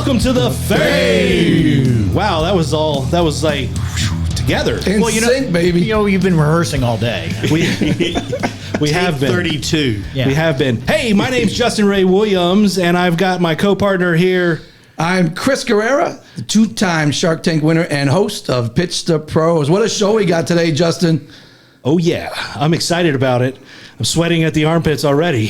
welcome to the Fame. Wow, that was like together. In sync, baby. You've been rehearsing all day. We have been. 32. Yeah. We have been. Hey, my name's Justin Ray Williams, and I've got my co-partner here. I'm Chris Guerrera, the two-time Shark Tank winner and host of Pitch the Pros. What a show we got today, Justin. Oh, yeah. I'm excited about it. I'm sweating at the armpits already.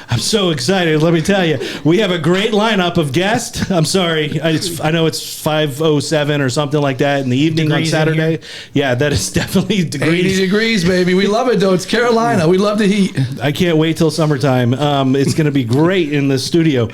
I'm so excited. Let me tell you, we have a great lineup of guests. I'm sorry. I know it's 5:07 or something like that in the evening on Saturday. Yeah, that is definitely degrees. 80 degrees, baby. We love it, though. It's Carolina. We love the heat. I can't wait till summertime. It's going to be great in the studio.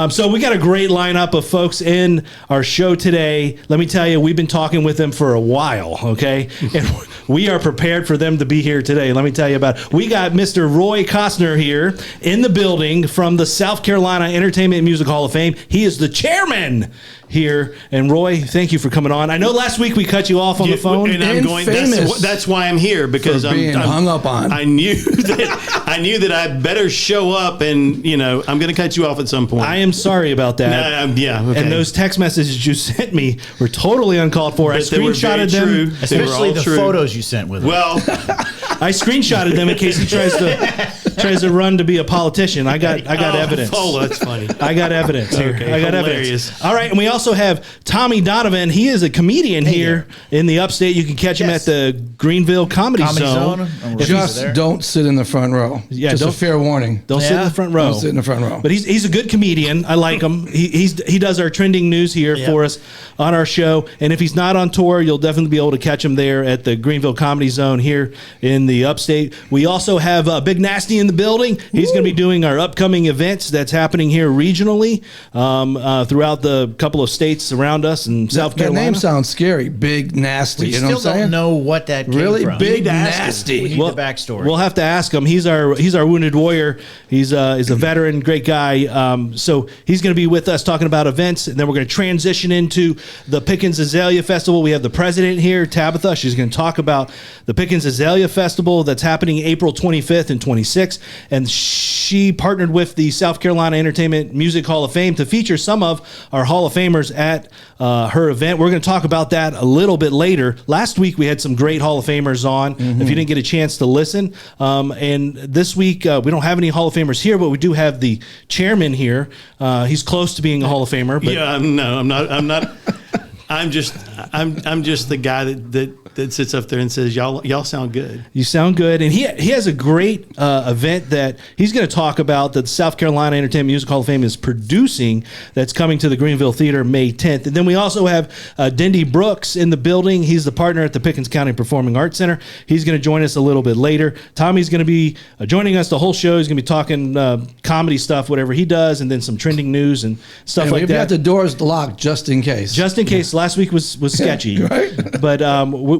So we got a great lineup of folks in our show today. Let me tell you, we've been talking with them for a while, okay? And we are prepared for them to be here today. Let me tell you about it. We got Mr. Roy Costner here in the building from the South Carolina Entertainment and Music Hall of Fame. He is the chairman here. And Roy, thank you for coming on. I know last week we cut you off on the phone. And I'm going. That's why I'm here, because I'm hung up on. I knew that I better show up, and I'm going to cut you off at some point. I am sorry about that. Okay. And those text messages you sent me were totally uncalled for. I screenshotted them, especially the photos you sent with it. Well, I screenshotted them in case he tries to run to be a politician. I got evidence. Oh, that's funny. I got evidence here. Okay, I got hilarious. evidence. All right, and we also have Tommy Donovan. He is a comedian here in the Upstate. You can catch him at the Greenville Comedy Zone. Just don't sit in the front row. Yeah, just a fair warning. Don't sit in the front row. Don't sit in the front row. But he's a good comedian. I like him. He does our trending news here for us on our show. And if he's not on tour, you'll definitely be able to catch him there at the Greenville Comedy Zone here in the Upstate. We also have Big Nasty in the building. He's going to be doing our upcoming events that's happening here regionally throughout the couple of states around us in South Carolina. That name sounds scary. Big Nasty. We you know what I'm still saying? don't know what that came really from. Big Nasty. We need the backstory. We'll have to ask him. He's our wounded warrior. He's a veteran, great guy. So he's going to be with us talking about events, and then we're going to transition into the Pickens Azalea Festival. We have the president here, Tabitha. She's going to talk about the Pickens Azalea Festival that's happening April 25th and 26th, and she partnered with the South Carolina Entertainment Music Hall of Fame to feature some of our Hall of Famers at her event. We're going to talk about that a little bit later. Last week we had some great Hall of Famers on. If you didn't get a chance to listen, and this week we don't have any Hall of Famers here, but we do have the chairman here. He's close to being a Hall of Famer. But I'm not. I'm just the guy that sits up there and says, y'all sound good. You sound good. And he has a great event that he's going to talk about that the South Carolina Entertainment Music Hall of Fame is producing that's coming to the Greenville Theater May 10th. And then we also have Dendy Brooks in the building. He's the partner at the Pickens County Performing Arts Center. He's going to join us a little bit later. Tommy's going to be joining us the whole show. He's going to be talking comedy stuff, whatever he does, and then some trending news and stuff like that. We've got the doors locked just in case. Just in case. Last week was sketchy, right? But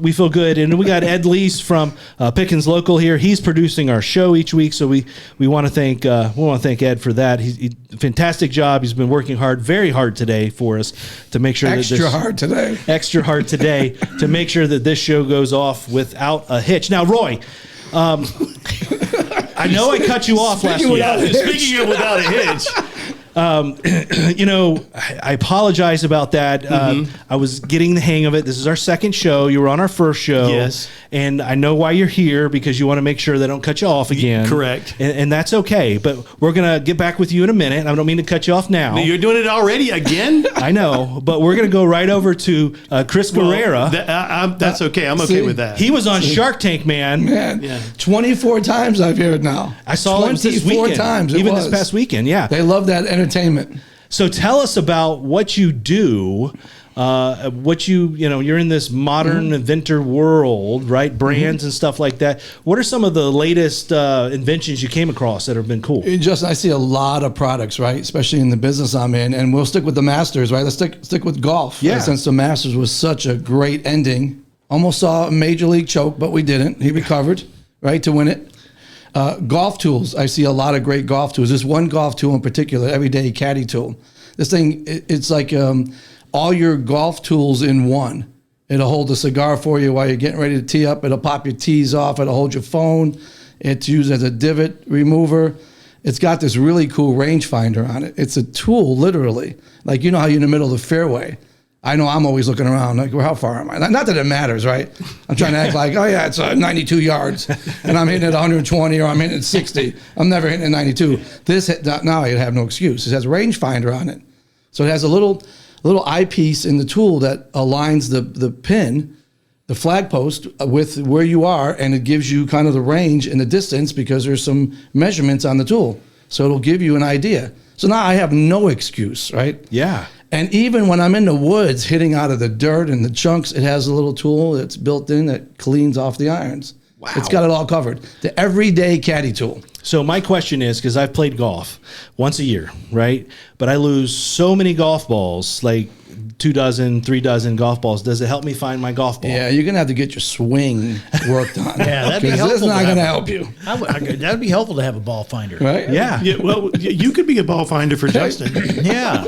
we feel good. And we got Ed Lease from Pickens Local here. He's producing our show each week, so we want to thank Ed for that. He fantastic job. He's been working very hard today for us to make sure extra hard today to make sure that this show goes off without a hitch. Now, Roy. I know I cut you off last week. Speaking of without a hitch. I apologize about that. I was getting the hang of it. This is our second show. You were on our first show. Yes. And I know why you're here, because you want to make sure they don't cut you off again. Correct. And that's okay. But we're going to get back with you in a minute. I don't mean to cut you off now. You're doing it already again? I know. But we're going to go right over to Chris Guerrera. That's okay. I'm okay with that. He was on Shark Tank, man. Yeah. 24 times I've heard now. I saw him this weekend. 24 times. Even this past weekend, yeah. They love that entertainment. So tell us about what you do. You're in this modern inventor world, right? Brands and stuff like that. What are some of the latest inventions you came across that have been cool? Justin, I see a lot of products, right? Especially in the business I'm in, and we'll stick with the Masters, right? Let's stick with golf. Yeah. Since the Masters was such a great ending, almost saw a major league choke, but we didn't. He recovered, right, to win it. Golf tools. I see a lot of great golf tools. There's one golf tool in particular, everyday caddy tool. This thing, it's like all your golf tools in one. It'll hold a cigar for you while you're getting ready to tee up. It'll pop your tees off. It'll hold your phone. It's used as a divot remover. It's got this really cool rangefinder on it. It's a tool, literally. Like, you know how you're in the middle of the fairway. I know I'm always looking around, like, well, how far am I? Not that it matters, right? I'm trying to act like, oh, yeah, it's 92 yards, and I'm hitting at 120 or I'm hitting at 60. I'm never hitting at 92. Now I have no excuse. It has a rangefinder on it. So it has a little eyepiece in the tool that aligns the pin, the flag post, with where you are, and it gives you kind of the range and the distance because there's some measurements on the tool. So it'll give you an idea. So now I have no excuse, right? Yeah. And even when I'm in the woods hitting out of the dirt and the chunks, it has a little tool that's built in that cleans off the irons. Wow. It's got it all covered. The everyday caddy tool. So my question is, because I've played golf once a year, right? But I lose so many golf balls, like 2 dozen, 3 dozen golf balls. Does it help me find my golf ball? Yeah, you're going to have to get your swing worked on. Yeah, that'd be 'Cause helpful it's not to going to have. help you. That would be helpful to have a ball finder. Right? Yeah. Yeah, well, you could be a ball finder for Justin. Yeah.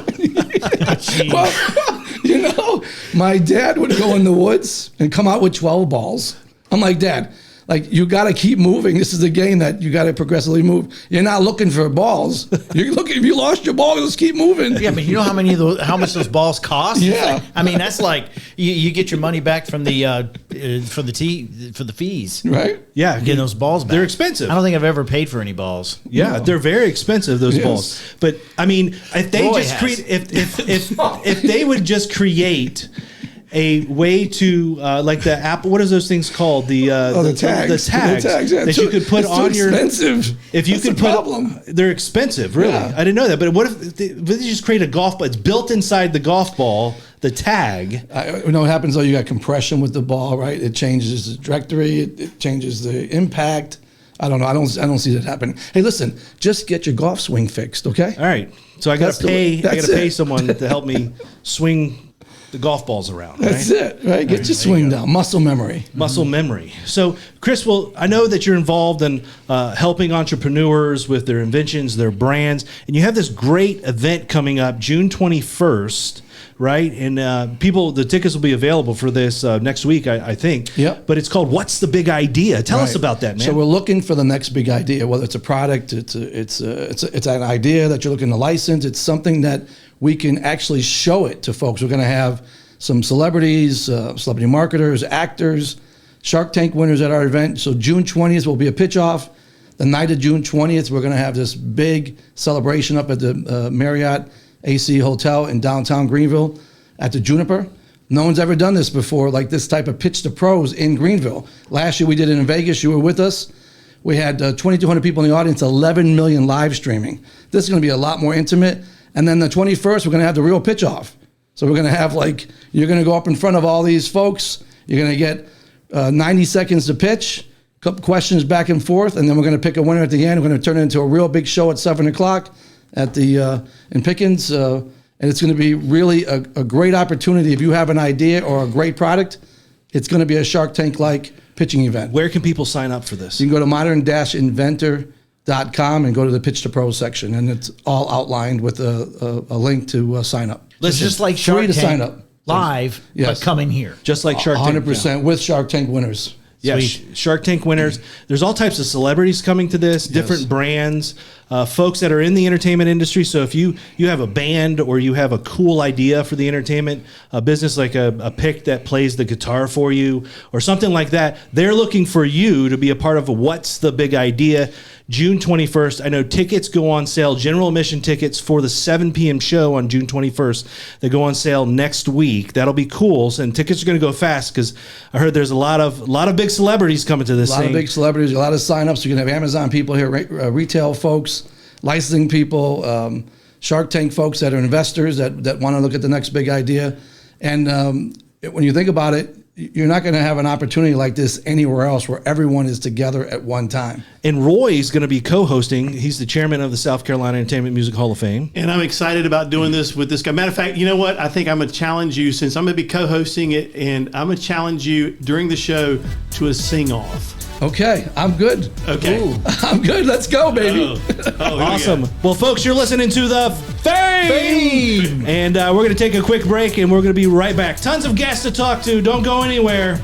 Well, you know, my dad would go in the woods and come out with 12 balls. I'm like, Dad, like, you got to keep moving. This is a game that you got to progressively move. You're not looking for balls. You're looking. If you lost your ball, let's keep moving. Yeah, but you know how much those balls cost? Yeah. I mean, that's like you get your money back from the for the fees. Right? Yeah. Getting those balls back. They're expensive. I don't think I've ever paid for any balls. Yeah, No. they're very expensive, those Yes. balls. But I mean, if they Roy just has. create, if they would just create a way to like the Apple, what is those things called? The tags. the tags, The tags, yeah. that you could put It's too on your. expensive. If you That's could the put, problem. they're expensive, really. Yeah. I didn't know that. But what if they just create a golf ball? It's built inside the golf ball, the tag. You know what happens though? You got compression with the ball, right? It changes the trajectory. It changes the impact. I don't know. I don't see that happening. Hey, listen, just get your golf swing fixed, okay? All right, so I got That's to pay. I got that's to pay it. someone to help me swing the golf balls around. That's right? it, right? Get your swing down. Muscle memory. Muscle memory. So, Chris, well, I know that you're involved in helping entrepreneurs with their inventions, their brands, and you have this great event coming up June 21st, right? And the tickets will be available for this next week, I think. Yep. But it's called What's the Big Idea? Tell us Right. about that, man. So we're looking for the next big idea, whether it's a product, it's an idea that you're looking to license. It's something that we can actually show it to folks. We're going to have some celebrities, celebrity marketers, actors, Shark Tank winners at our event. So June 20th will be a pitch off. The night of June 20th, we're going to have this big celebration up at the Marriott AC Hotel in downtown Greenville at the Juniper. No one's ever done this before, like this type of pitch to pros in Greenville. Last year we did it in Vegas. You were with us. We had 2,200 people in the audience, 11 million live streaming. This is going to be a lot more intimate. And then the 21st, we're going to have the real pitch off. So we're going to have you're going to go up in front of all these folks. You're going to get 90 seconds to pitch, a couple questions back and forth, and then we're going to pick a winner at the end. We're going to turn it into a real big show at 7 o'clock at the in Pickens. And it's going to be really a great opportunity. If you have an idea or a great product, it's going to be a Shark Tank-like pitching event. Where can people sign up for this? You can go to modern-inventor.com and go to the Pitch to Pros section, and it's all outlined with a link to sign up. It's just like Shark free to Tank sign up. live, Yes. but come in here. Just like Shark Tank. 100% with Shark Tank winners. Yeah, Sweet. Shark Tank winners. There's all types of celebrities coming to this, different brands, folks that are in the entertainment industry. So if you have a band or you have a cool idea for the entertainment business, like a pick that plays the guitar for you or something like that, they're looking for you to be a part of What's the Big Idea. June 21st. I know tickets go on sale, general admission tickets for the 7 p.m. show on June 21st. They go on sale next week. That'll be cool. And tickets are going to go fast because I heard there's a lot of big celebrities coming to this A lot thing. of big celebrities, a lot of signups. You're going to have Amazon people here, retail folks, licensing people, Shark Tank folks that are investors that want to look at the next big idea. And when you think about it, you're not going to have an opportunity like this anywhere else where everyone is together at one time. And Roy's going to be co-hosting. He's the chairman of the South Carolina Entertainment Music Hall of Fame. And I'm excited about doing this with this guy. Matter of fact, you know what? I think I'm going to challenge you since I'm going to be co-hosting it, and I'm going to challenge you during the show to a sing-off. Okay, I'm good. Okay. Ooh, I'm good. Let's go, baby. Here we Awesome. go. Well, folks, you're listening to the Fame. And we're going to take a quick break, and we're going to be right back. Tons of guests to talk to. Don't go anywhere.